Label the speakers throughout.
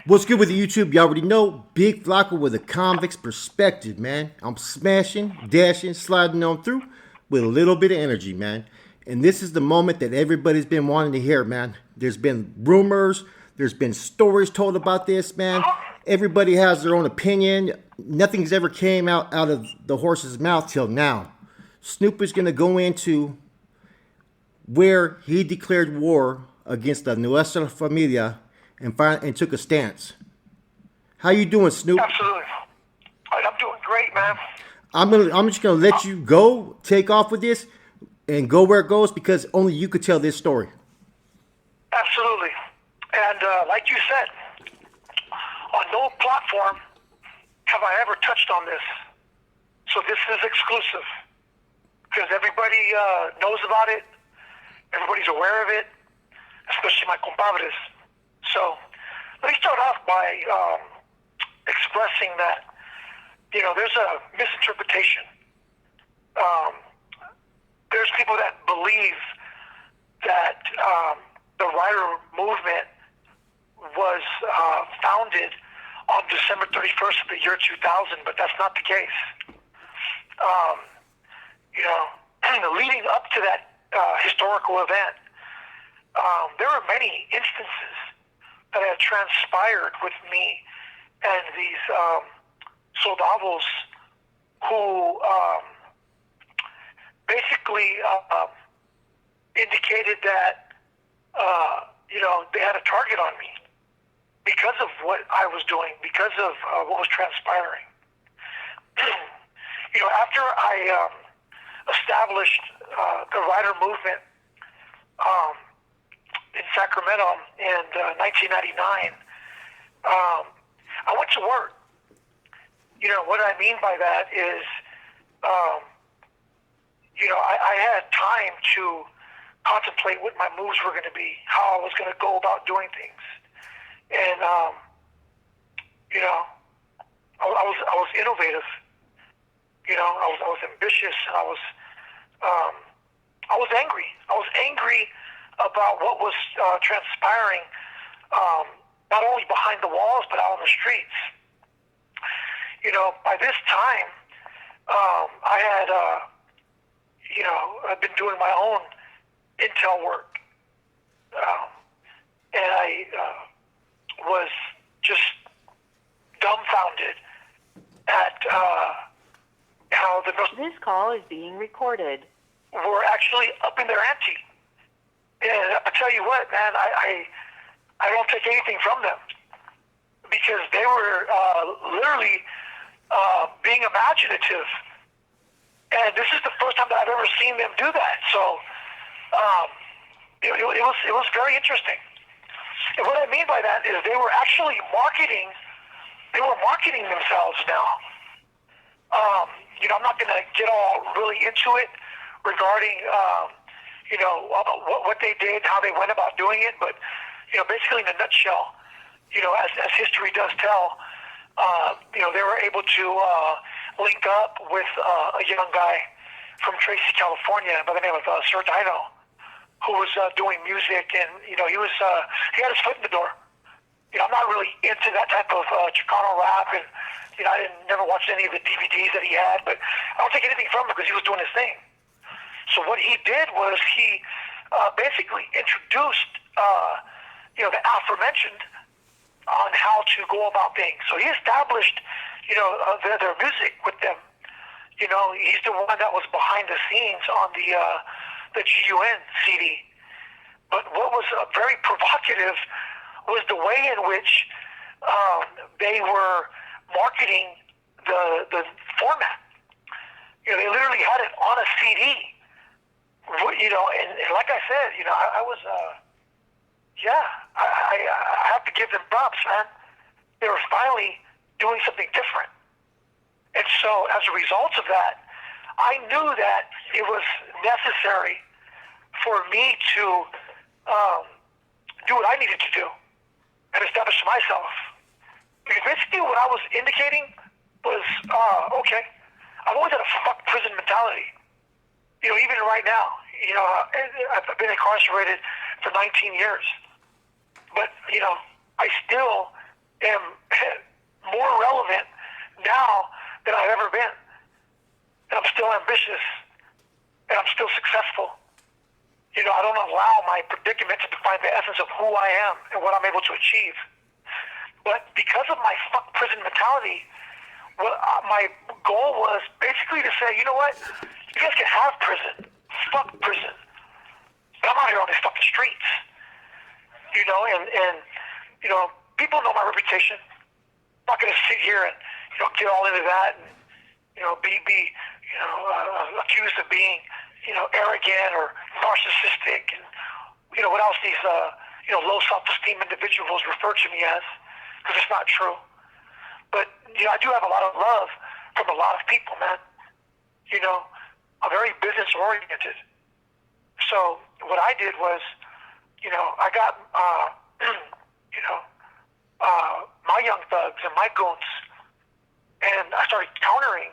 Speaker 1: What's good with the YouTube? You already know Big Flocka with a convict's perspective, man. I'm smashing, dashing, sliding on through with a little bit of energy, man. And this is the moment that everybody's been wanting to hear, man. There's been rumors, there's been stories told about this, man. Everybody has their own opinion. Nothing's ever came out of the horse's mouth till now. Snoop is going to go into where he declared war against the Nuestra Familia and took a stance. How you doing, Snoop?
Speaker 2: Absolutely. I'm doing great, man.
Speaker 1: I'm just gonna let you go, take off with this, and go where it goes because only you could tell this story.
Speaker 2: Absolutely. And like you said, on no platform have I ever touched on this. So this is exclusive because everybody knows about it. Everybody's aware of it, especially my compadres. So let me start off by expressing that, there's a misinterpretation. There's people that believe that the Rider movement was founded on December 31st of the year 2000, but that's not the case. Leading up to that historical event, there were many instances that had transpired with me and these soldados who basically indicated that they had a target on me because of what I was doing, because of what was transpiring. After I established the Rider movement in Sacramento in 1999, I went to work. What I mean by that is, I had time to contemplate what my moves were going to be, how I was going to go about doing things, and I was innovative. I was ambitious, and I was angry. I was angry about what was transpiring, not only behind the walls, but out on the streets. By this time, I had, I've been doing my own intel work. And I was just dumbfounded at how the
Speaker 3: This call is being recorded.
Speaker 2: were actually upping their ante. And I tell you what, man, I don't take anything from them because they were literally being imaginative. And this is the first time that I've ever seen them do that. So it was very interesting. And what I mean by that is they were actually marketing. They were marketing themselves now. I'm not going to get all really into it regarding what they did, how they went about doing it, but basically in a nutshell, as history does tell, they were able to link up with a young guy from Tracy, California, by the name of Sir Dino, who was doing music, and he had his foot in the door. I'm not really into that type of Chicano rap, and I never watched any of the DVDs that he had, but I don't take anything from him because he was doing his thing. So what he did was he basically introduced the aforementioned on how to go about things. So he established their music with them. He's the one that was behind the scenes on the GUN CD. But what was very provocative was the way in which they were marketing the format. They literally had it on a CD. And like I said, I was, I have to give them props, man. They were finally doing something different. And so as a result of that, I knew that it was necessary for me to do what I needed to do and establish myself. Because basically what I was indicating was, okay, I've always had a fuck prison mentality. Even right now, I've been incarcerated for 19 years. But, I still am more relevant now than I've ever been. And I'm still ambitious. And I'm still successful. You know, I don't allow my predicament to define the essence of who I am and what I'm able to achieve. But because of my fuck prison mentality, my goal was basically to say, you know what? You guys can have prison. Fuck prison. But I'm out here on these fucking streets. You know, and you know, people know my reputation. I'm not going to sit here and, you know, get all into that and, you know, be you know, accused of being, you know, arrogant or narcissistic and, you know, what else these, you know, low self-esteem individuals refer to me as, because it's not true. But, you know, I do have a lot of love from a lot of people, man. You know, I'm very business-oriented. So what I did was, you know, I got, you know, my young thugs and my goons, and I started countering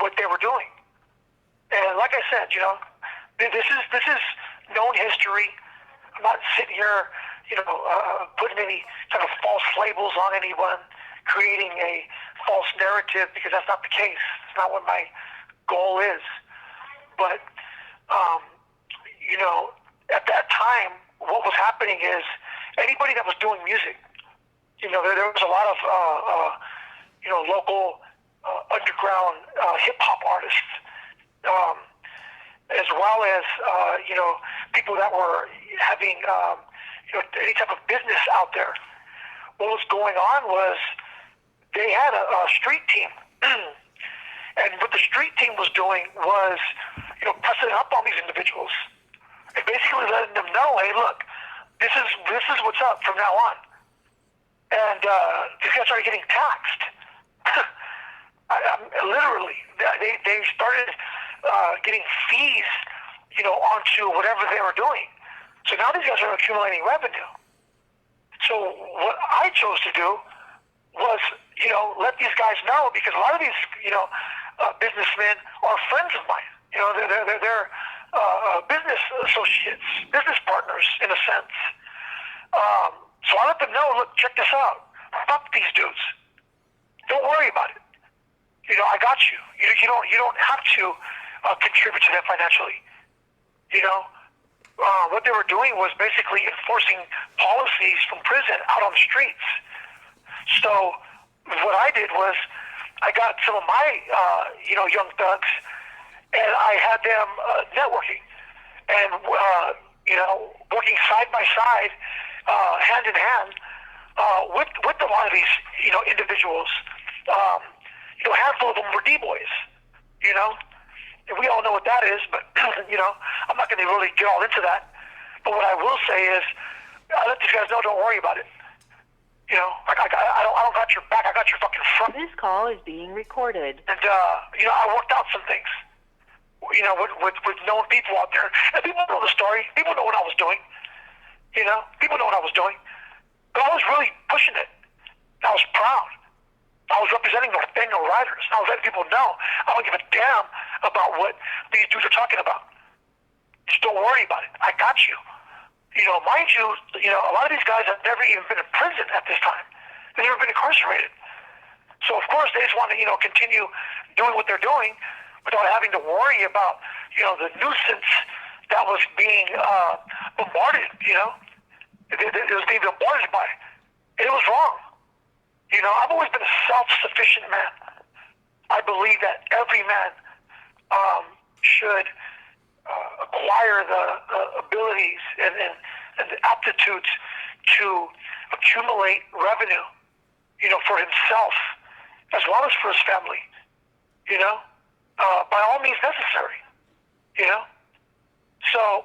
Speaker 2: what they were doing. And like I said, you know, this is known history. I'm not sitting here, you know, putting any kind of false labels on anyone, creating a false narrative, because that's not the case. It's not what my goal is. But, you know, at that time, what was happening is anybody that was doing music, you know, there was a lot of, you know, local underground hip-hop artists, as well as, you know, people that were having, you know, any type of business out there. What was going on was they had a street team. And what the street team was doing was, you know, pressing up on these individuals and basically letting them know, hey, look, this is what's up from now on. And these guys started getting taxed. Literally, they started getting fees, you know, onto whatever they were doing. So now these guys are accumulating revenue. So what I chose to do was, you know, let these guys know, because a lot of these, you know, businessmen are friends of mine. You know, they're business associates, business partners in a sense. So I let them know, look, check this out. Fuck these dudes. Don't worry about it. You know, I got you. You don't have to contribute to them financially. You know, what they were doing was basically enforcing policies from prison out on the streets. So what I did was I got some of my, you know, young thugs, and I had them networking and, you know, working side by side, hand in hand, with a lot of these, you know, individuals. You know, a handful of them were D-boys, you know, and we all know what that is, but, you know, I'm not going to really get all into that. But what I will say is, I let these guys know, don't worry about it. You know, I don't got your back, I got your fucking front.
Speaker 3: This call is being recorded.
Speaker 2: And, you know, I worked out some things, you know, with known people out there. And people know the story. People know what I was doing. You know, people know what I was doing. But I was really pushing it. I was proud. I was representing the Nathaniel Riders. I was letting people know I don't give a damn about what these dudes are talking about. Just don't worry about it. I got you. You know, mind you, a lot of these guys have never even been in prison at this time. They've never been incarcerated. So, of course, they just want to, you know, continue doing what they're doing without having to worry about, you know, the nuisance that was being bombarded, you know. It was being bombarded by. It was wrong. You know, I've always been a self-sufficient man. I believe that every man should acquire the abilities and the aptitudes to accumulate revenue, you know, for himself as well as for his family, you know, by all means necessary, you know. So,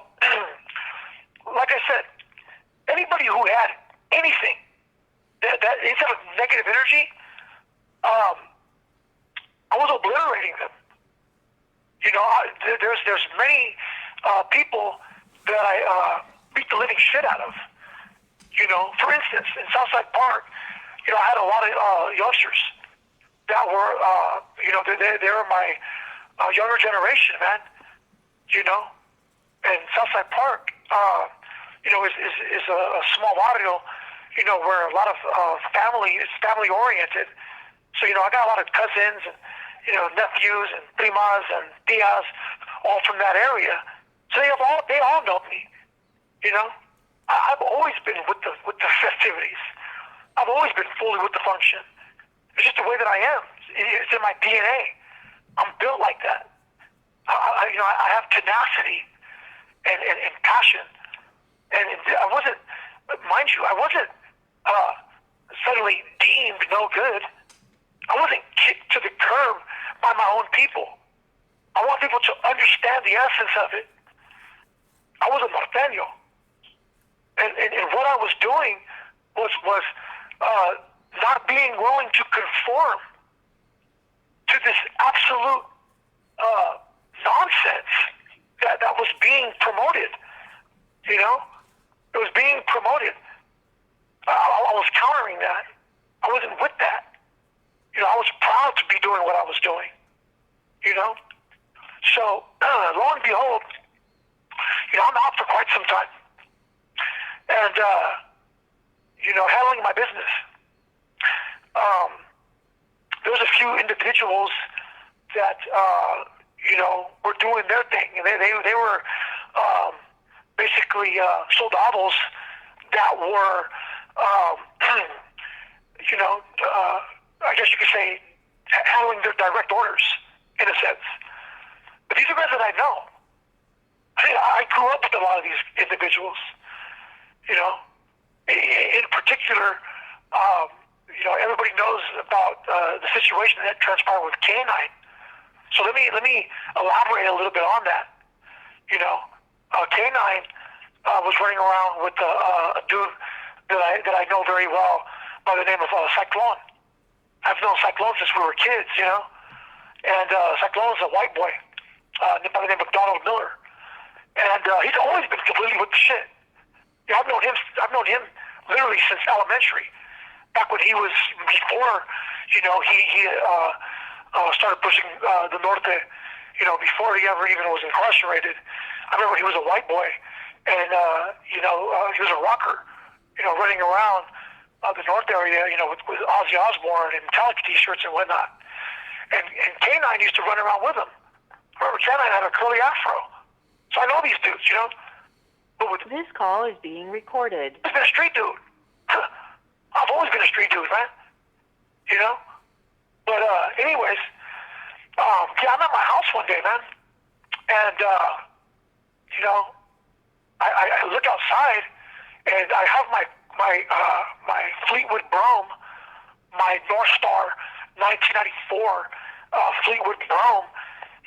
Speaker 2: like I said, anybody who had anything that instead of negative energy, I was obliterating them. You know, there's many people that I beat the living shit out of. You know, for instance, in Southside Park, you know, I had a lot of youngsters that were, you know, they were my younger generation, man. You know, and Southside Park, you know, is a small barrio, where a lot of family is family oriented. So, I got a lot of cousins and, nephews and primas and tias, all from that area. So they all know me. I've always been with the festivities. I've always been fully with the function. It's just the way that I am. It's in my DNA. I'm built like that. I have tenacity and passion. And I wasn't, mind you, I wasn't suddenly deemed no good. I wasn't kicked to the curb by my own people. I want people to understand the essence of it. I was a Norteño. And what I was doing was not being willing to conform to this absolute nonsense that was being promoted. It was being promoted. I was countering that. I wasn't with that. I was proud to be doing what I was doing. So, lo and behold, I'm out for quite some time. And, handling my business. There was a few individuals that, were doing their thing. And they were basically soldados that were, I guess you could say, handling their direct orders, in a sense. But these are guys that I know. I grew up with a lot of these individuals. In particular, everybody knows about the situation that transpired with K9. So let me elaborate a little bit on that. K9 was running around with a dude that I know very well by the name of Cyclone. I've known Cyclone since we were kids, and Cyclone's a white boy by the name of Donald Miller, and he's always been completely with the shit. I've known him literally since elementary, back when he was before, he started pushing the Norte, before he ever even was incarcerated. I remember he was a white boy, and he was a rocker, running around the North area, with Ozzy Osbourne and Metallica T-shirts and whatnot. And K9 used to run around with him. Remember, K9 had a curly afro. So I know these dudes, But with
Speaker 3: This call is being recorded.
Speaker 2: I've been a street dude. I've always been a street dude, man. But anyways, I'm at my house one day, man, and I look outside, and I have my Fleetwood Brougham, my North Star 1994 Fleetwood Brougham,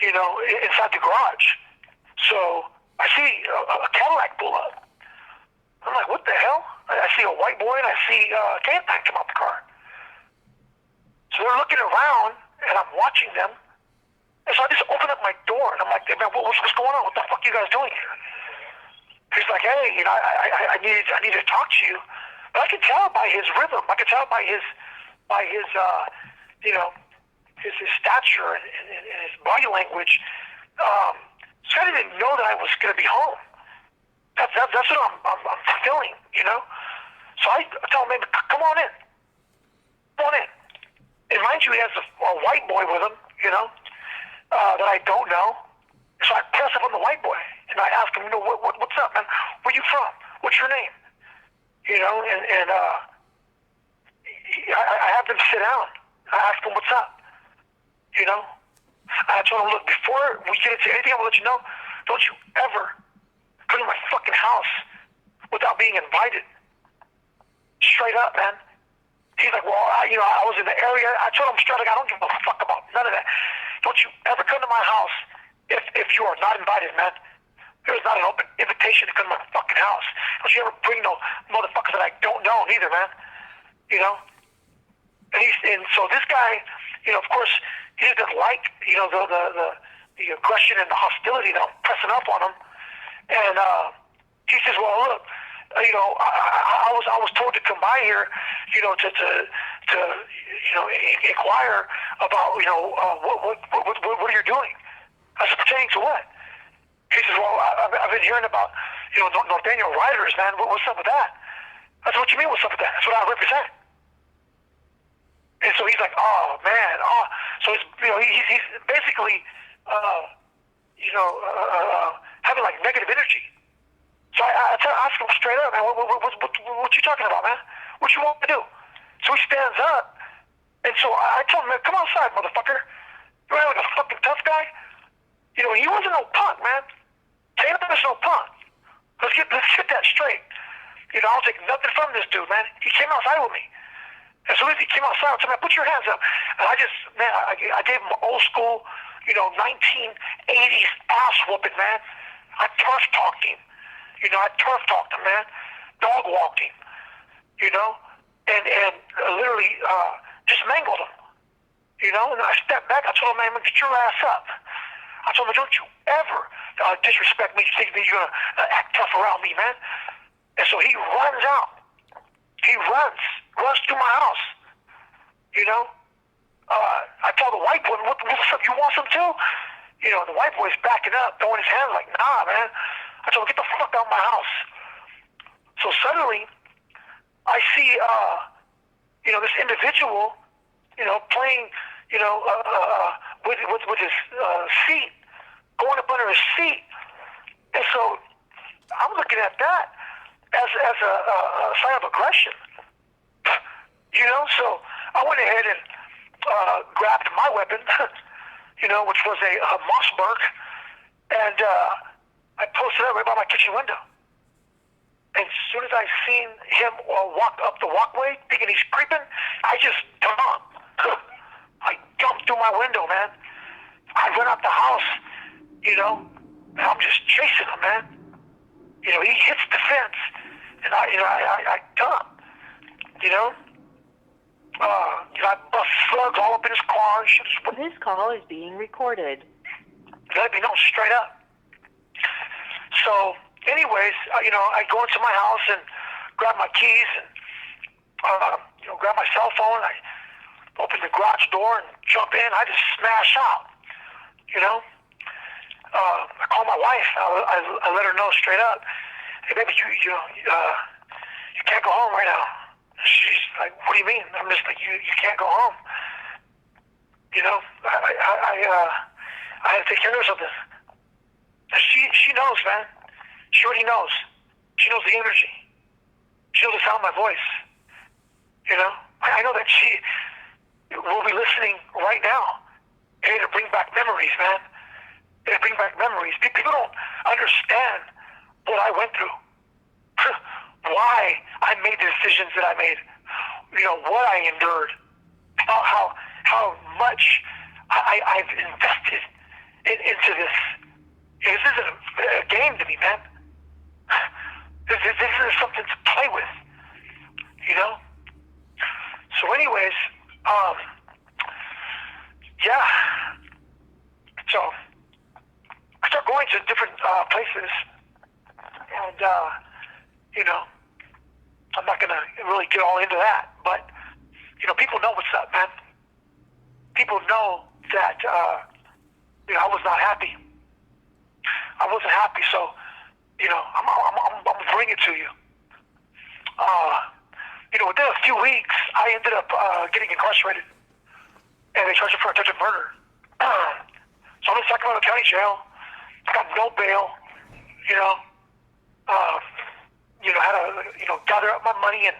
Speaker 2: inside the garage. So I see a Cadillac pull up. I'm like, what the hell? I see a white boy and I see K9 come out the car. So they're looking around and I'm watching them. And so I just open up my door and I'm like, hey, man, what's going on? What the fuck are you guys doing here? He's like, hey, I need to talk to you. But I can tell by his rhythm. I can tell by his his stature and his body language. So I didn't know that I was going to be home. That's what I'm feeling, So I tell him, man, come on in. Come on in. And mind you, he has a white boy with him, that I don't know. So I press up on the white boy, and I ask him, what's up, man? Where you from? What's your name? And I have them sit down. I ask them, what's up? I told him, look, before we get into anything, I will let you know, don't you ever come to my fucking house without being invited. Straight up, man. He's like, well, I was in the area. I told him straight, like, I don't give a fuck about none of that. Don't you ever come to my house if you are not invited, man. There's not an open invitation to come to my fucking house. Don't you ever bring no motherfuckers that I don't know neither, man. And so this guy, of course, he doesn't like, the aggression and the hostility that I'm pressing up on him. And he says, well, look, I was told to come by here, to inquire about, what you're doing. I said, pertaining to what? He says, well, I've been hearing about, Norteño riders, man. What's up with that? I said, what you mean what's up with that? That's what I represent. And so he's like, oh man, oh. So it's, he's basically, having like negative energy. So I ask him straight up, man, what you talking about, man? What you want to do? So he stands up, and so I told him, man, come outside, motherfucker. You're like a fucking tough guy. He wasn't no punk, man. Taylor was no punk. Let's get that straight. I don't take nothing from this dude, man. He came outside with me. As soon as he came outside, I said, man, put your hands up. And I gave him old school, 1980s ass whooping, man. I turf talked him. I turf talked him, man. Dog walked him, and literally just mangled him, And I stepped back. I told him, man, get your ass up. I told him, don't you ever disrespect me. You think you're going to act tough around me, man. And so he runs out. He runs through my house, I told the white boy, what's up, you want some too? The white boy's backing up, throwing his hands like, nah, man. I told him, get the fuck out of my house. So suddenly, I see, this individual, playing, with his seat, going up under his seat. And so I'm looking at that as a sign of aggression. So I went ahead and grabbed my weapon, which was a Mossberg, and I posted it right by my kitchen window. And as soon as I seen him walk up the walkway, thinking he's creeping, I just jumped. I jumped through my window, man. I run out the house, and I'm just chasing him, man. He hits the fence, and I jump, I bust slugs all up in his car.
Speaker 3: This call is being recorded.
Speaker 2: Let me know straight up. So, anyways, I go into my house and grab my keys and, grab my cell phone. I open the garage door and jump in. I just smash out, I call my wife. I let her know straight up. Hey, baby, you can't go home right now. She's like, what do you mean? I'm just like, you can't go home. I had to take care of something. She knows, man. She already knows. She knows the energy. She knows the sound of my voice. I know that she will be listening right now. And it'll bring back memories, man. It'll bring back memories. People don't understand what I went through. Why I made the decisions that I made. What I endured. How much I've invested into this. This isn't a game to me, man. This is something to play with. So anyways, yeah. So I start going to different places, and I'm not gonna really get all into that, but people know what's up, man. People know that I was not happy. I wasn't happy, so I'm gonna bring it to you. Within a few weeks, I ended up getting incarcerated, and they charged me for attempted murder. So I'm in Sacramento County Jail. I got no bail. Had to gather up my money and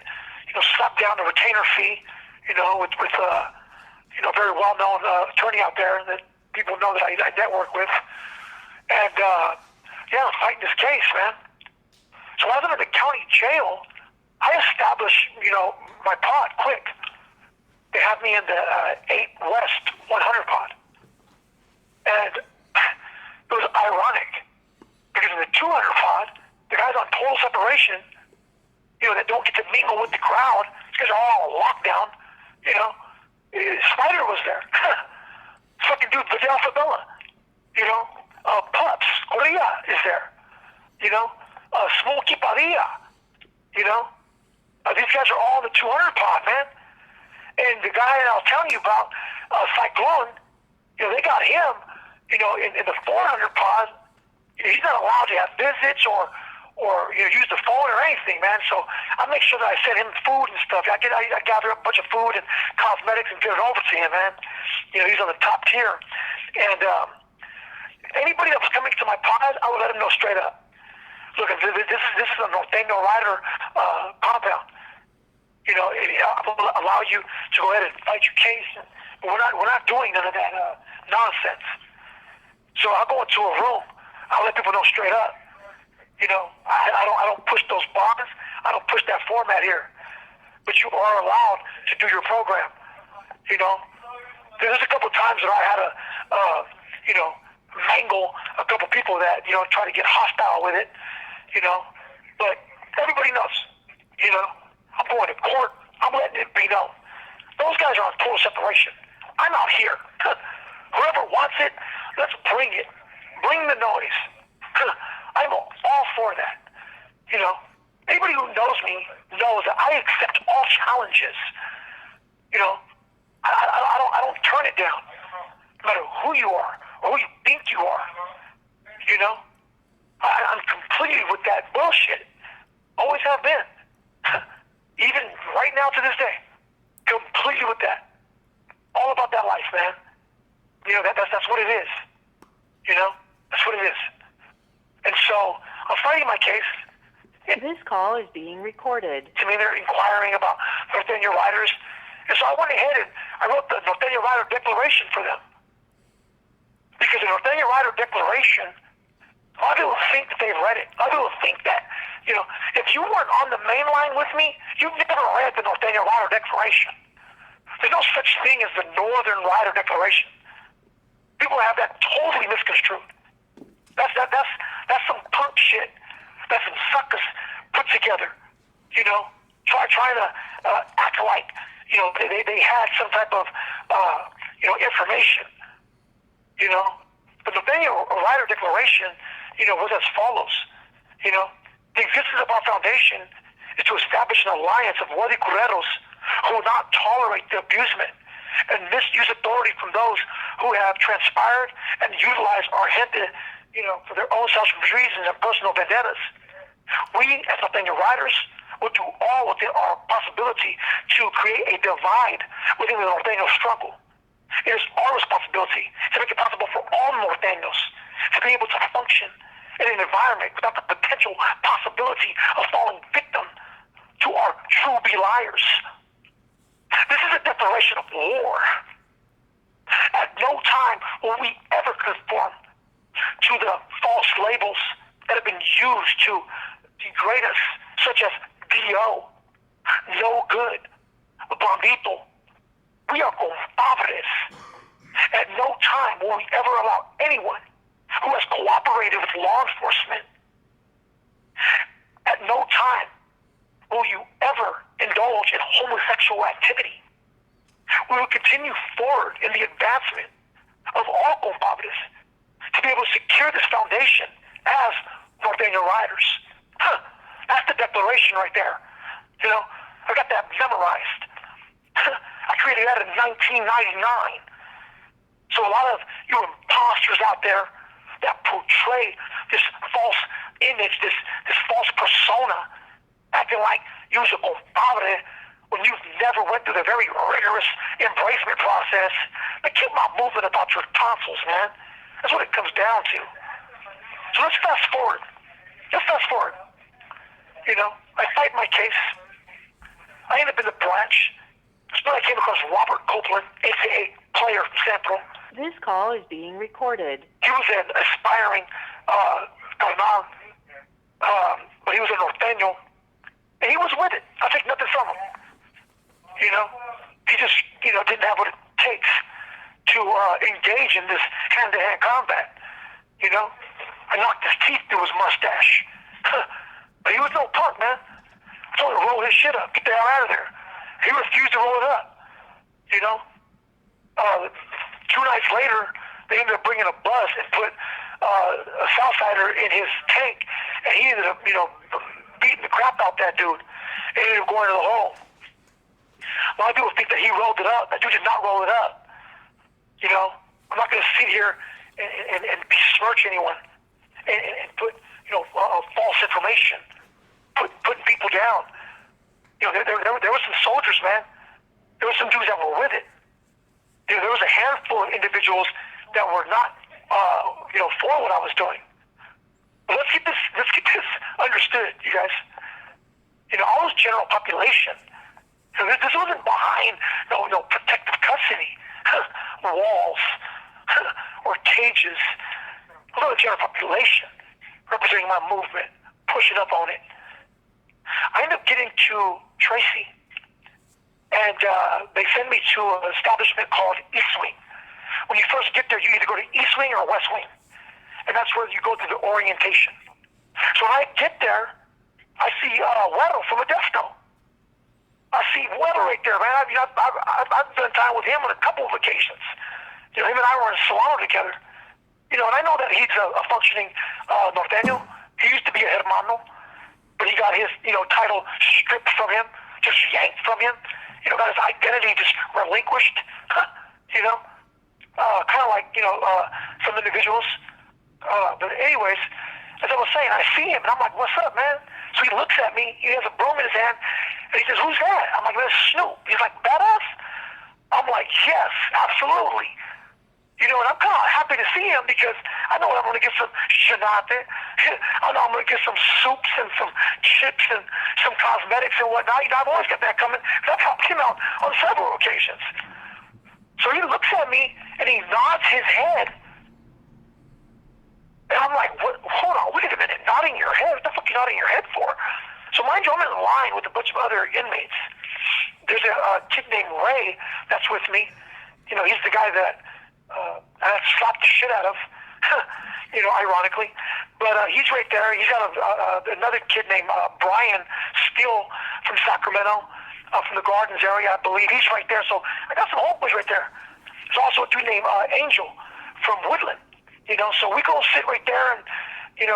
Speaker 2: slap down the retainer fee. With a very well-known attorney out there that people know that I network with, and I'm fighting this case, man. So while I was in the county jail, I established, my pod quick. They have me in the 8 West 100 pod. And it was ironic because in the 200 pod, the guys on total separation, that don't get to mingle with the crowd, these guys are all on lockdown, Spider was there. Fucking dude, Vidal Fabella. Pups, Correa is there. Smokey Padilla. These guys are all in the 200 pod, man. And the guy that I was telling you about, Cyclone, they got him, in the 400 pod. He's not allowed to have visits or or use the phone or anything, man. So I make sure that I send him food and stuff. I gather up a bunch of food and cosmetics and get it over to him, man. He's on the top tier. And anybody that was coming to my pod, I would let him know straight up. Look, this is a Norteño Rider compound. I will allow you to go ahead and fight your case, but we're not doing none of that nonsense. So I'll go into a room. I'll let people know straight up. I don't push those bonds. I don't push that format here. But you are allowed to do your program. There's a couple times that I had to, mangle a couple people that, try to get hostile with it, But everybody knows, I'm going to court. I'm letting it be known. Those guys are on total separation. I'm out here. Whoever wants it, let's bring it. Bring the noise. I'm all for that. Anybody who knows me knows that I accept all challenges. I don't turn it down, no matter who you are or who you think you are. I'm completely with that bullshit. Always have been. Even right now to this day, completely with that. All about that life, man. That's what it is. That's what it is. And so I'm fighting my case.
Speaker 3: This call is being recorded.
Speaker 2: To me, they're inquiring about Norteño Riders. And so I went ahead and I wrote the Norteño Rider Declaration for them. Because the Norteño Rider Declaration, a lot of people think that they've read it. A lot of people think that, if you weren't on the main line with me, you've never read the Norteño Rider Declaration. There's no such thing as the Northern Rider Declaration. People have that totally misconstrued. That's some punk shit. That's some suckers put together. Trying to act like they had some type of information. The Norteño Rider Declaration, was as follows. The existence of our foundation is to establish an alliance of worthy cureros who will not tolerate the abusement and misuse authority from those who have transpired and utilized our gente, for their own selfish reasons and personal vendettas. We, as Norteño Riders, will do all within our possibility to create a divide within the Norteño struggle. It is our responsibility to make it possible for all Norteños to be able to function in an environment without the potential possibility of falling victim to our true liars. This is a declaration of war. At no time will we ever conform to the false labels that have been used to degrade us, such as D.O., no good, bandito. We are compadres. At no time will we ever allow anyone who has cooperated with law enforcement. At no time will you ever indulge in homosexual activity. We will continue forward in the advancement of all compadres to be able to secure this foundation as Norteño Riders. That's the declaration right there. I got that memorized. I created that in 1999. So a lot of you imposters out there that portray this false image, this false persona, acting like you're a compadre when you've never went through the very rigorous embracement process. But keep my movement about your tonsils, man. That's what it comes down to. So let's fast forward. I fight my case. I end up in the branch. That's when I came across Robert Copeland, a.k.a. Player Central.
Speaker 3: This call is being recorded.
Speaker 2: He was an aspiring carnal, but he was a norteño, and he was with it. I take nothing from him. He just, didn't have what it takes to engage in this hand-to-hand combat. I knocked his teeth through his mustache. But he was no punk, man. I told him to roll his shit up, get the hell out of there. He refused to roll it up. 2 nights later, they ended up bringing a bus and put a Southsider in his tank, and he ended up, beating the crap out that dude, and ended up going to the hole. A lot of people think that he rolled it up. That dude did not roll it up. I'm not going to sit here and besmirch anyone and put, false information, putting people down. There were some soldiers, man. There were some dudes that were with it. There was a handful of individuals that were not, for what I was doing. But let's get this understood, you guys. I was general population. This wasn't behind no protective custody, walls, or cages. I was the general population, representing my movement, pushing up on it. I ended up getting to Tracy, and they send me to an establishment called East Wing. When you first get there, you either go to East Wing or West Wing, and that's where you go through the orientation. So when I get there, I see Weddle from Modesto. I see Weddle right there, man. I've done time with him on a couple of occasions. Him and I were in Solano together. And I know that he's a functioning norteño. He used to be a hermano, but he got his, title stripped from him, just yanked from him. Got his identity just relinquished. Kind of like, some individuals. But anyways, as I was saying, I see him, and I'm like, what's up, man? So he looks at me, he has a broom in his hand, and he says, who's that? I'm like, that's Snoop. He's like, BadAss? I'm like, yes, absolutely. And I'm kind of happy to see him because I know I'm going to get some shenate. I know I'm going to get some soups and some chips and some cosmetics and whatnot. I've always got that coming. I've helped him out on several occasions. So he looks at me and he nods his head. And I'm like, what? Hold on, wait a minute. Nodding your head? What the fuck are you nodding your head for? So mind you, I'm in line with a bunch of other inmates. There's a kid named Ray that's with me. He's the guy that I slapped the shit out of, ironically. But he's right there. He's got another kid named Brian Steele from Sacramento, from the Gardens area, I believe. He's right there. So I got some homeboys right there. There's also a dude named Angel from Woodland. So we go sit right there, and the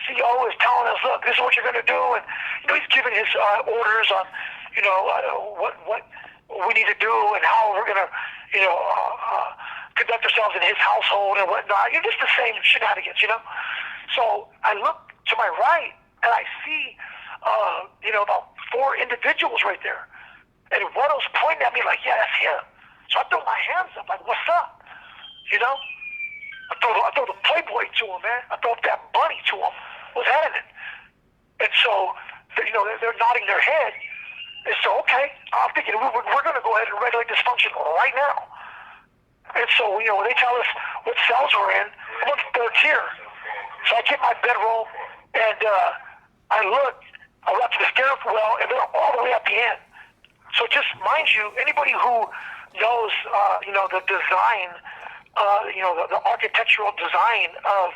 Speaker 2: CO is telling us, look, this is what you're going to do, and he's giving his orders on what we need to do and how we're going to conduct ourselves in his household and whatnot. Just the same shenanigans, So I look to my right and I see about 4 individuals right there, and one of them's pointing at me like, yeah, that's him. So I throw my hands up like, what's up? I throw the Playboy to him, man. I throw up that bunny to him. What's happening? And so, they're nodding their head. And so, okay, I'm thinking we're going to go ahead and regulate this function right now. And so, when they tell us what cells we're in, I'm on the 3rd tier. So I get my bedroll, and I look to the stairwell, and they're all the way at the end. So just mind you, anybody who knows, the design, the architectural design of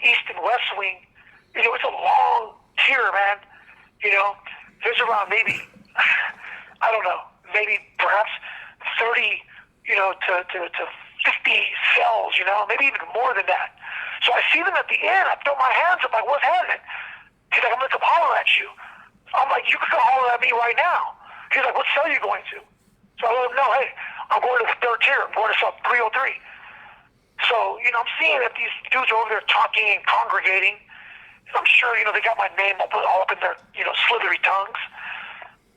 Speaker 2: East and West Wing, it's a long tier, man. There's around maybe, I don't know, maybe perhaps 30, to 50 cells, maybe even more than that. So I see them at the end. I throw my hands up like, what's happening? He's like, I'm going to come holler at you. I'm like, you can come holler at me right now. He's like, what cell are you going to? So I let him know, hey, I'm going to the 3rd tier. I'm going to cell 303. So, I'm seeing that these dudes are over there talking and congregating. I'm sure, they got my name all up in their, slithery tongues.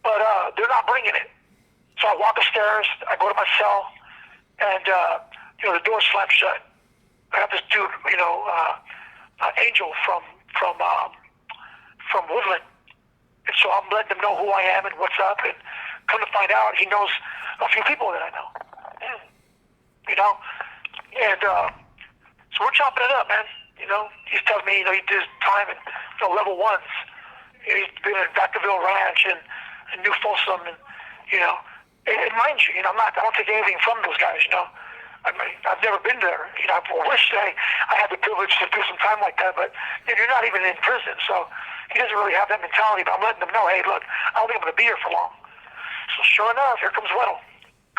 Speaker 2: But they're not bringing it. So I walk upstairs. I go to my cell. And, the door slams shut. I got this dude, Angel from Woodland. And so I'm letting them know who I am and what's up. And come to find out, he knows a few people that I know. And so we're chopping it up, man. He's telling me, he did his time in level 1s. He's been in Vacaville Ranch and New Folsom, and and mind you, I don't take anything from those guys. I mean, I've never been there. I wish I had the privilege to do some time like that, but you're not even in prison, so he doesn't really have that mentality. But I'm letting them know, hey, look, I don't think I'm going to be here for long. So sure enough, here comes Weddle.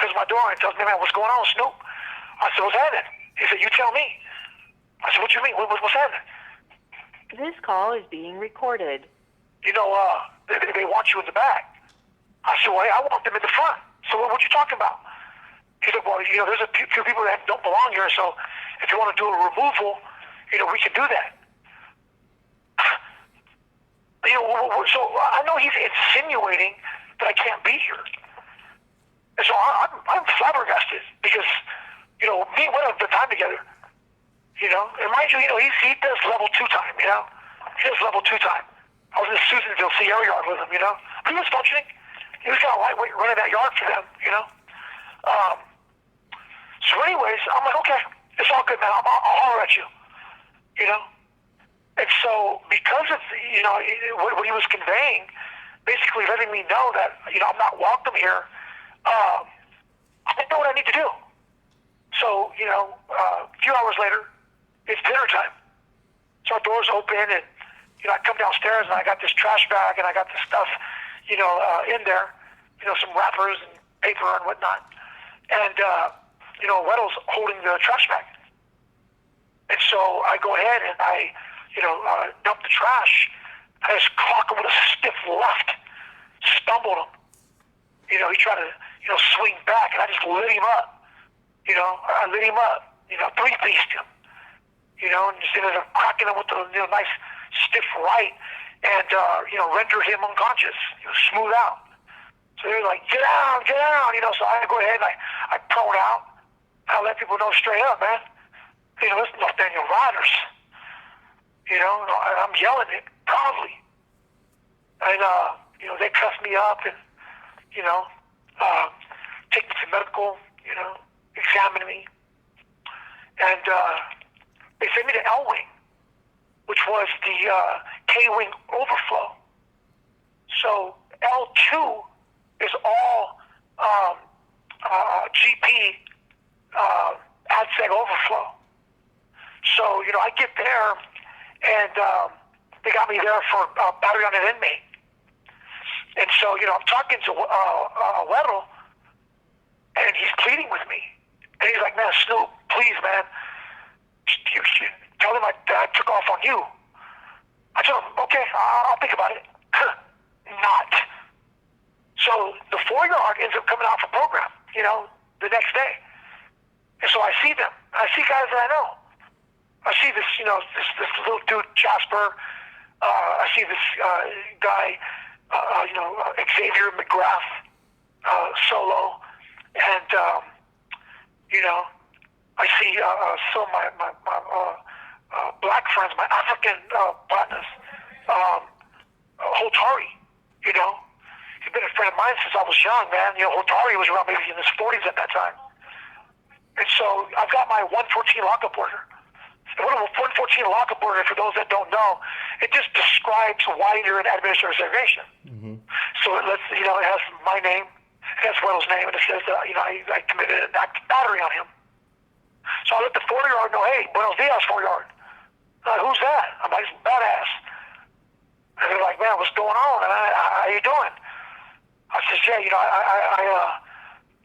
Speaker 2: Comes to my door and tells me, man, what's going on, Snoop? I said, what's happening? He said, you tell me. I said, what you mean? What's happening?
Speaker 3: This call is being recorded.
Speaker 2: They want you in the back. I said, well, hey, I want them in the front. So what you talking about? He said, well, there's a few people that don't belong here, so if you want to do a removal, we can do that. So I know he's insinuating that I can't be here. And so I'm flabbergasted because, me and Weta have the time together. And mind you, he does level 2 time, He does level 2 time. I was in Susanville Sierra yard with him, But he was functioning. He was kind of lightweight running that yard for them, So anyways, I'm like, okay, it's all good, man. I'll holler at you, And so because of, what he was conveying, basically letting me know that, I'm not welcome here, I know what I need to do. So, a few hours later, it's dinner time. So our doors open and, I come downstairs and I got this trash bag and I got this stuff, in there, some wrappers and paper and whatnot. And, Weddle's holding the trash bag. And so I go ahead and I, dump the trash. I just clock him with a stiff left, stumbled him. He tried to, swing back and I just lit him up. I lit him up, three-pieced him, and just ended up cracking him with a nice stiff right and, rendered him unconscious, smooth out. So they were like, get down, so I go ahead and I prone out. I let people know straight up, man. This is Nathaniel Riders. And I'm yelling it proudly. And, they cuff me up and, take me to medical, examine me. And they sent me to L-Wing, which was the K-Wing overflow. So L2 is all GP AdSeg overflow. So, I get there and they got me there for battery on an inmate. And so, I'm talking to Weddle and he's pleading with me. And he's like, man, Snoop, please, man, you tell him I took off on you. I told him, okay, I'll think about it. Not. So the 4-yard ends up coming out for program, the next day. And so I see them. I see guys that I know. I see this, this little dude, Jasper. I see this guy, Xavier McGrath, Solo. And, I see some of my black friends, my African partners, Hotari, He's been a friend of mine since I was young, man. Hotari was around maybe in his 40s at that time. And so I've got my 114 lockup order. And what a 114 lockup order, for those that don't know, it just describes why you're in administrative segregation. Mm-hmm. So it lets, it has my name, it has Weddle's name, and it says that, I committed an act of battery on him. So I let the 4-yard know, hey, Buenos Dias, 4-yard. Who's that? I'm like, BadAss. And they're like, man, what's going on? And how you doing? I said, yeah,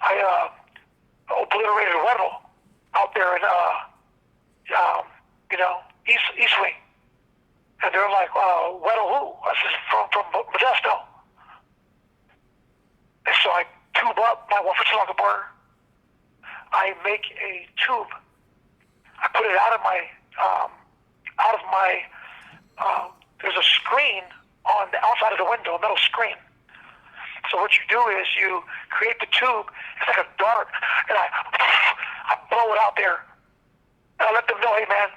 Speaker 2: I obliterated Weddle out there in, East Wing. And they're like, Weddle who? I said, from Modesto. And so I tube up my 114 lockup order. I make a tube. I put it out of my, there's a screen on the outside of the window, a metal screen. So what you do is you create the tube. It's like a dart, and I blow it out there. And I let them know, hey man,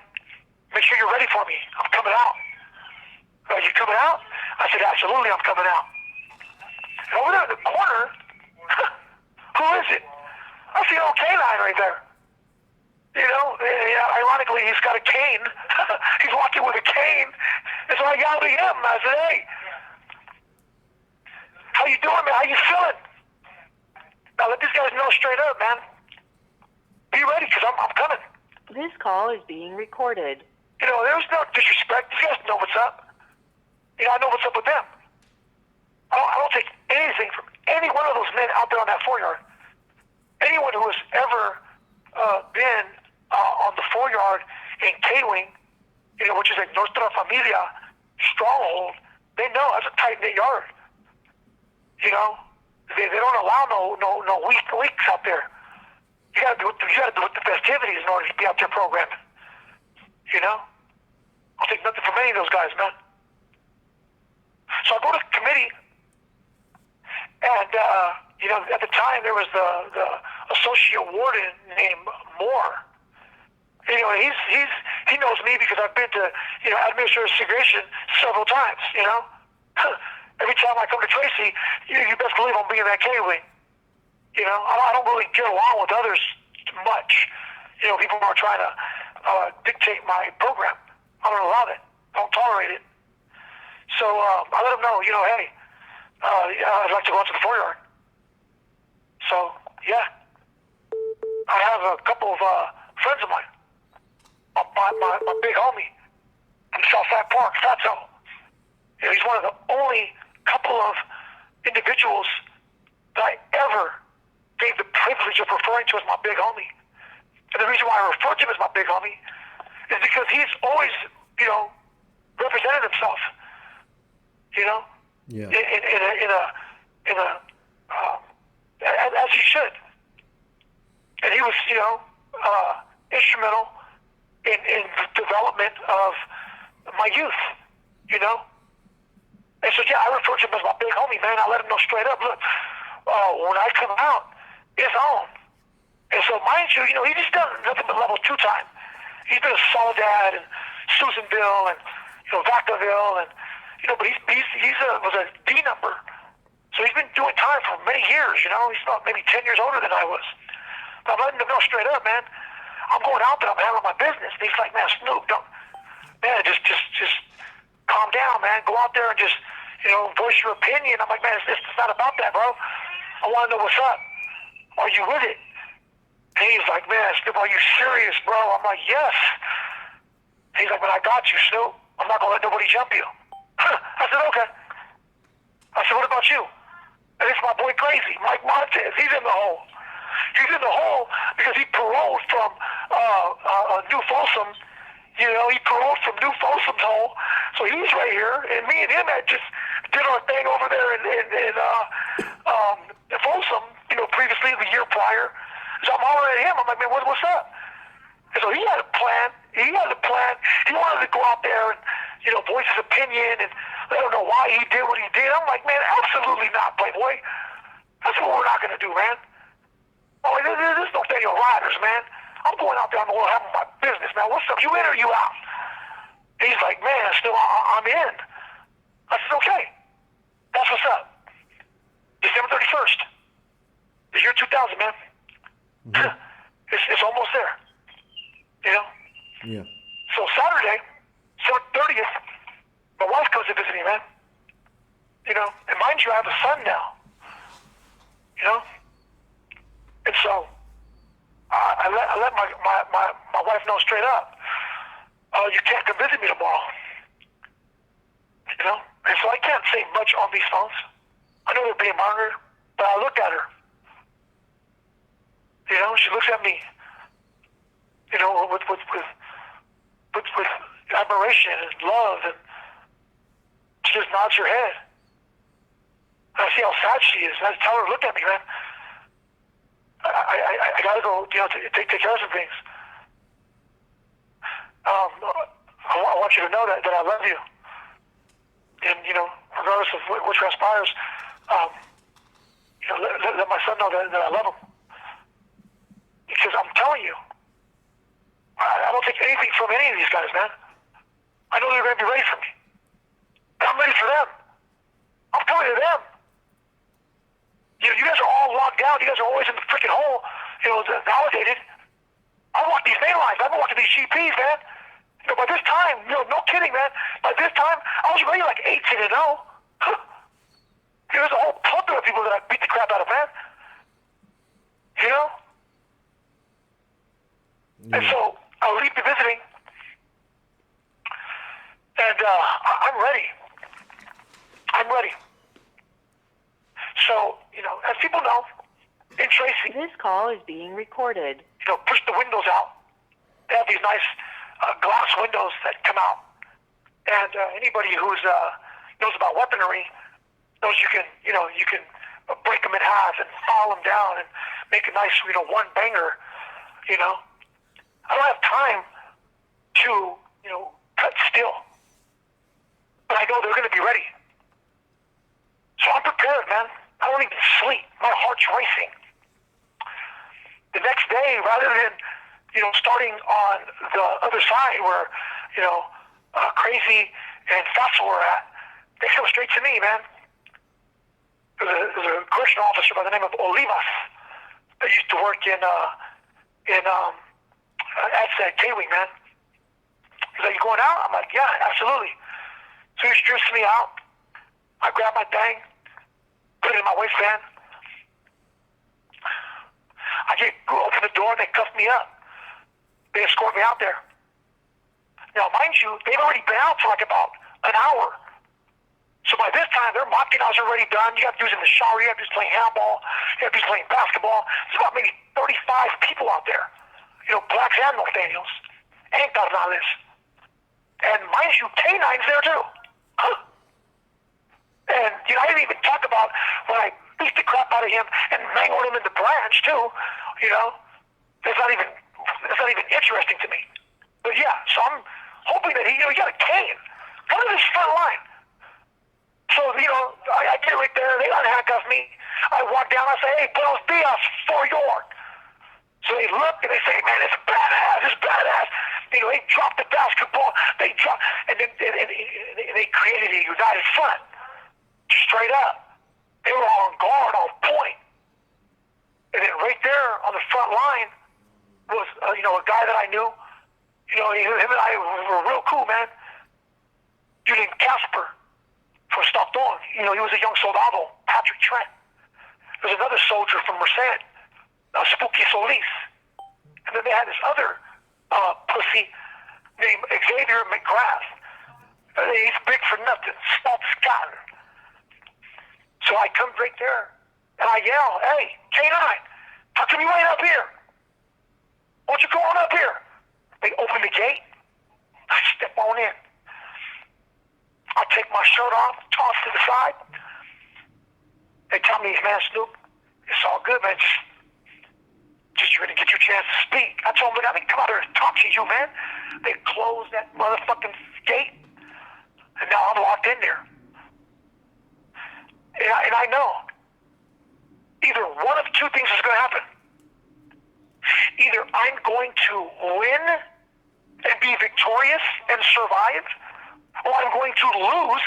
Speaker 2: make sure you're ready for me. I'm coming out. Are you coming out? I said, absolutely, I'm coming out. And over there in the corner, who is it? I see an old canine right there. Ironically, he's got a cane. He's walking with a cane. And so I yelled at him. I said, hey, how you doing, man? How you feeling? Now let these guys know straight up, man. Be ready, because I'm coming.
Speaker 3: This call is being recorded.
Speaker 2: There's no disrespect. These guys know what's up. I know what's up with them. I don't take anything from any one of those men out there on that 4-yard. Anyone who has ever been on the 4-yard in K-Wing, which is a Nuestra Familia stronghold, they know that's a tight-knit yard. They don't allow no weak leaks out there. You got to do the festivities in order to be out there programming. You know, I'll take nothing from any of those guys, man. So I go to the committee, and at the time there was the associate warden named Moore. He knows me because I've been to administrative segregation several times. Every time I come to Tracy, you best believe I'm being that K-wing. I don't really get along with others much. People are trying to dictate my program. I don't allow it. I don't tolerate it. So I let them know, hey, I'd like to go out to the 4-yard. So, yeah. I have a couple of friends of mine. My big homie from Southside Park, Fatso. He's one of the only couple of individuals that I ever gave the privilege of referring to as my big homie. And the reason why I refer to him as my big homie is because he's always, represented himself.
Speaker 1: Yeah.
Speaker 2: As he should. And he was, instrumental in the development of my youth, And so, yeah, I refer to him as my big homie, man. I let him know straight up, look, when I come out, it's on. And so, mind you, he's just done nothing but level 2 time. He's been a Soledad and Susanville and, Vacaville and, but he was a D number. So he's been doing time for many years, He's about maybe 10 years older than I was. But I'm letting him know straight up, man. I'm going out there, I'm handling my business. And he's like, man, Snoop, just calm down, man. Go out there and just, voice your opinion. I'm like, man, it's not about that, bro. I want to know what's up. Are you with it? And he's like, man, Snoop, are you serious, bro? I'm like, yes. And he's like, man, I got you, Snoop. I'm not going to let nobody jump you. I said, okay. I said, what about you? And it's my boy Crazy, Mike Montez. He's in the hole. He's in the hole because he paroled from New Folsom. He paroled from New Folsom's hole. So he's right here, and me and him had just did our thing over there in Folsom, previously the year prior. So I'm hollering at him. I'm like, man, what's up? And so he had a plan. He wanted to go out there and, voice his opinion and let him know why he did what he did. I'm like, man, absolutely not, Playboy. That's what we're not going to do, man. Oh, there's no Daniel Riders, man. I'm going out there. I'm going to have my business, man. What's up? You in or you out? And he's like, man, still, I'm in. I said, okay. That's what's up. December 31st. The year 2000, man. Mm-hmm. It's almost there.
Speaker 1: Yeah.
Speaker 2: So Saturday, December 30th, my wife comes to visit me, man. And mind you, I have a son now. And so I let my wife know straight up, you can't come visit me tomorrow. And so I can't say much on these phones. I know they're being monitored, but I look at her. She looks at me, with admiration and love, and she just nods her head. And I see how sad she is. And I tell her, look at me, man. I gotta go, take care of some things. I want you to know that I love you. And, regardless of what transpires, let my son know that I love him. Because I'm telling you, I don't take anything from any of these guys, man. I know they're going to be ready for me. And I'm ready for them. I'm coming to them. You guys are all locked down. You guys are always in the freaking hole, validated. I walk these main lines. I've been walking these GPs, man. By this time, no kidding, man. By this time, I was already like 18-0. There's a whole plethora of people that I beat the crap out of, man.
Speaker 1: Yeah.
Speaker 2: And so I'll leave the visiting, and I'm ready. I'm ready. So, as people know, in Tracy,
Speaker 3: This call is being recorded.
Speaker 2: Push the windows out. They have these nice glass windows that come out, and anybody who's knows about weaponry knows you can break them in half and file them down and make a nice one banger You know, I don't have time to, cut still. But I know they're going to be ready. So I'm prepared, man. I don't even sleep. My heart's racing. The next day, rather than, starting on the other side where, Crazy and Fossil were at, they come straight to me, man. There's a correctional officer by the name of Olivas that used to work at K-Wing, man. He's like, you going out? I'm like, yeah, absolutely. So he introduced me out. I grabbed my thing, put it in my waistband. I open the door and they cuffed me up. They escort me out there. Now, mind you, they've already been out for like about an hour. So by this time, their mopping hours are already done. You have dudes in the shower. You have dudes playing handball. You have dudes playing basketball. There's about maybe 35 people out there. Blacks and North Daniels. And Carnales. And mind you, K9's there too. Huh? And, I didn't even talk about when I beat the crap out of him and mangled him in the branch too. That's not even interesting to me. But yeah, so I'm hoping that he got a cane. Come to this front line. So, I get right there. They unhandcuff me. I walk down. I say, hey, buenos dias, for your. So they look and they say, man, it's badass. It's badass. They drop the basketball. They drop, and then they created a united front. Straight up. They were all on guard, on point. And then right there on the front line was, a guy that I knew. Him and I were real cool, man. Dude named Casper from Stockton. He was a young soldado, Patrick Trent. There's another soldier from Merced, Spooky Solis. And then they had this other pussy named Xavier McGrath. He's big for nothing, small cotton. So I come right there, and I yell, hey, K9, how come you ain't up here? Why don't you go on up here? They open the gate. I step on in. I take my shirt off, toss to the side. They tell me, man, Snoop, it's all good, man. Just you're going to get your chance to speak. I told them, I didn't come out here to talk to you, man. They closed that motherfucking gate, and now I'm locked in there. And I know either one of two things is going to happen. Either I'm going to win and be victorious and survive, or I'm going to lose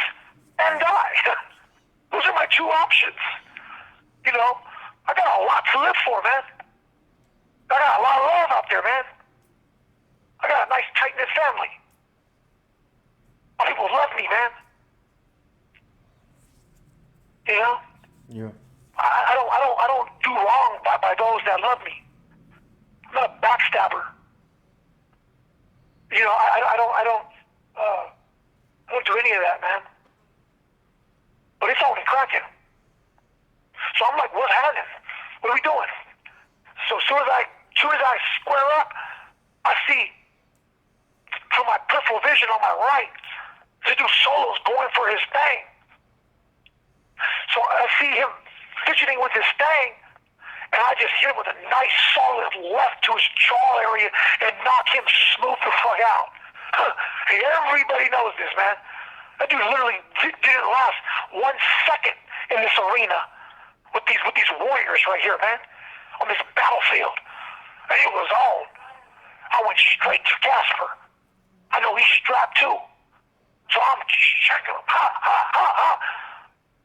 Speaker 2: and die. Those are my two options. I got a lot to live for, man. I got a lot of love out there, man. I got a nice, tight-knit family. People love me, man.
Speaker 1: Yeah.
Speaker 2: I don't do wrong by those that love me. I'm not a backstabber. I don't do any of that, man. But it's only cracking. So I'm like, what's happening? What are we doing? So as soon as I square up, I see from my peripheral vision on my right, this dude Solo's going for his thing. So I see him fidgeting with his thing, and I just hit him with a nice solid left to his jaw area and knock him smooth the fuck out. And everybody knows this, man. That dude literally didn't last 1 second in this arena with these warriors right here, man, on this battlefield. And it was on. I went straight to Casper. I know he's strapped too. So I'm checking him.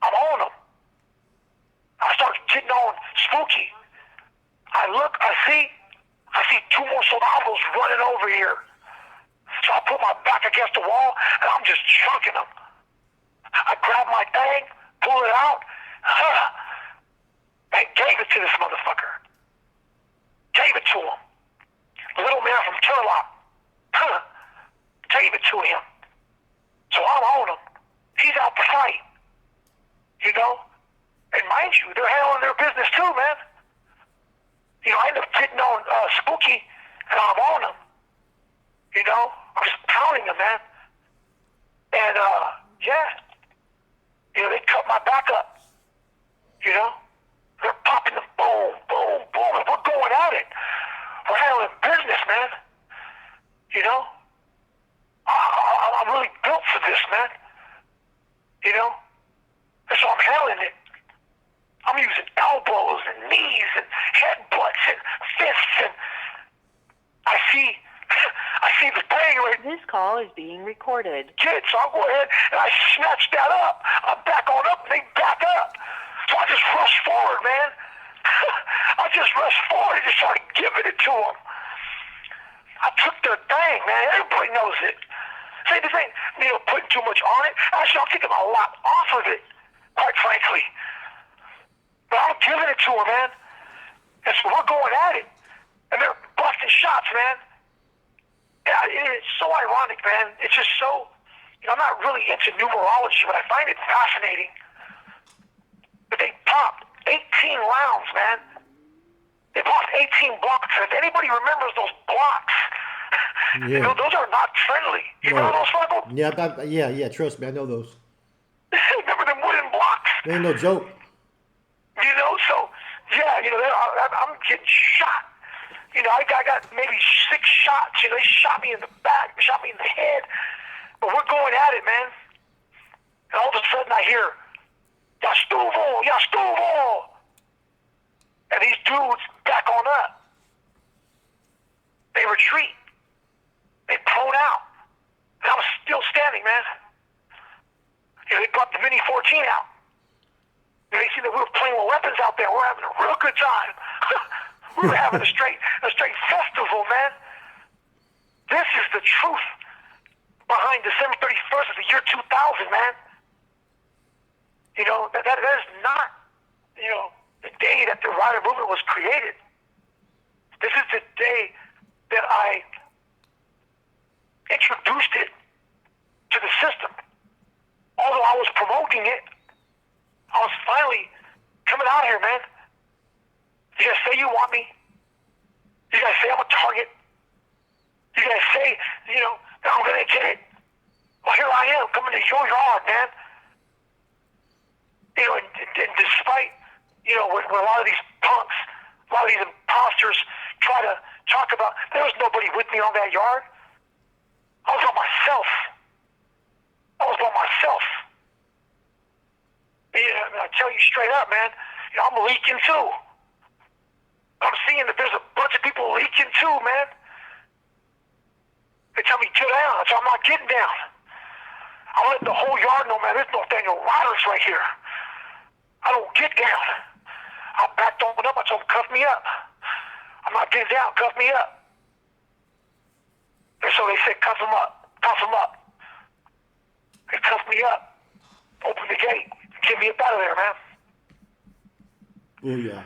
Speaker 2: I'm on him. I start getting on Spooky. I look, I see two more soldados running over here. So I put my back against the wall and I'm just chunking them. I grab my thing, pull it out, and gave it to this motherfucker. Gave it to him. The little man from Turlock. Gave it to him. So I'm on him. He's out to fight. And mind you, they're handling their business too, man. I end up getting on Spooky, and I'm on him. I'm just pounding him, man. And, they cut my back up. They're popping them, boom, boom, boom, and we're going at it. We're handling
Speaker 3: call is being recorded.
Speaker 2: Kid, so I'll go ahead and I snatch that up. I back on up and they back up. So I just rush forward, man. I just rushed forward and just started giving it to them. I took their thing, man. Everybody knows it. Say this ain't, putting too much on it. Actually, I'm taking a lot off of it, quite frankly. But I'm giving it to them, man. And so we're going at it. And they're busting shots, man. Yeah, it's so ironic, man. It's just so, I'm not really into numerology, but I find it fascinating. But they popped 18 rounds, man. They popped 18 blocks. And if anybody remembers those blocks,
Speaker 1: Yeah.
Speaker 2: those are not friendly. You know those, Flacco?
Speaker 1: Yeah, trust me, I know those.
Speaker 2: Remember them wooden blocks?
Speaker 1: They ain't no joke.
Speaker 2: So, yeah, I'm getting shot. I got maybe 6 shots. They shot me in the back, they shot me in the head. But we're going at it, man. And all of a sudden I hear, Yastuvo, Yastuvo. And these dudes back on up. They retreat. They prone out. And I was still standing, man. They brought the Mini 14 out. They see that we were playing with weapons out there. We're having a real good time. We were having a straight festival, man. This is the truth behind December 31st of the year 2000, man. That is not, the day that the rider movement was created. This is the day that I introduced it to the system. Although I was promoting it, I was finally coming out here, man. You guys say you want me. You guys say I'm a target. You guys say, that I'm going to get it. Well, here I am coming to your yard, man. And despite, when a lot of these punks, a lot of these imposters try to talk about, there was nobody with me on that yard. I was by myself. I tell you straight up, man, I'm leaking too. I'm seeing that there's a bunch of people leaking too, man. They tell me get down, so I'm not getting down. I let the whole yard know, man, there's no Daniel Riders right here. I don't get down. I backed on up, I told them cuff me up. I'm not getting down, cuff me up. And so they said cuff him up. They cuffed me up. Open the gate. Get me up out of there, man.
Speaker 1: Oh, yeah.